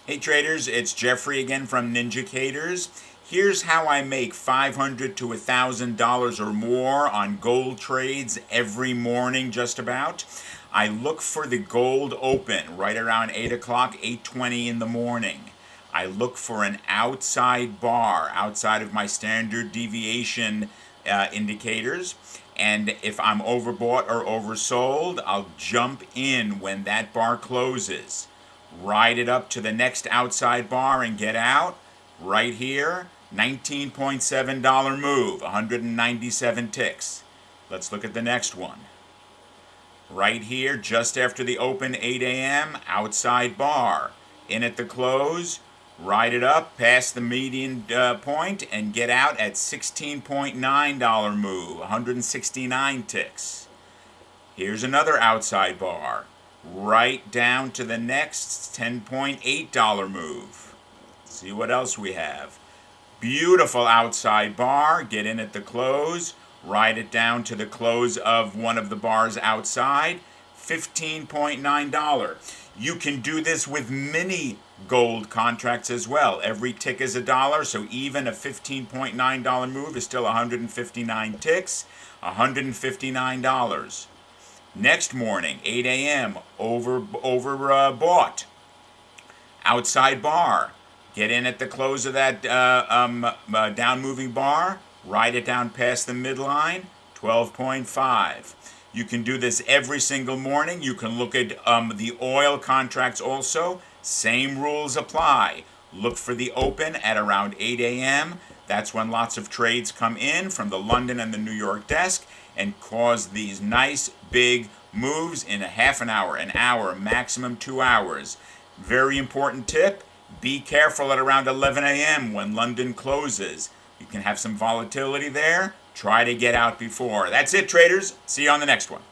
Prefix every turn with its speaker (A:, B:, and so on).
A: Hey traders, it's Jeffrey again from Ninjacators. Here's how I make $500 to $1,000 or more on gold trades every morning just about. I look for the gold open right around 8 o'clock, 8:20 in the morning. I look for an outside bar outside of my standard deviation indicators. And if I'm overbought or oversold, I'll jump in when that bar closes. Ride it up to the next outside bar and get out. Right here, $19.7 move, 197 ticks. Let's look at the next one. Right here, just after the open, 8 a.m., outside bar. In at the close, ride it up past the median point and get out at $16.9 move, 169 ticks. Here's another outside bar. Right down to the next $10.8 move. See what else we have. Beautiful outside bar. Get in at the close. Ride it down to the close of one of the bars outside. $15.9. You can do this with mini gold contracts as well. Every tick is $1, so even a $15.9 move is still 159 ticks. $159. Next morning, 8 a.m., overbought. Outside bar. Get in at the close of that down moving bar. Ride it down past the midline. 12.5. You can do this every single morning. You can look at the oil contracts also. Same rules apply. Look for the open at around 8 a.m. That's when lots of trades come in from the London and the New York desk and cause these nice big moves in a half an hour, maximum 2 hours. Very important tip, be careful at around 11 a.m. when London closes. You can have some volatility there. Try to get out before. That's it, traders. See you on the next one.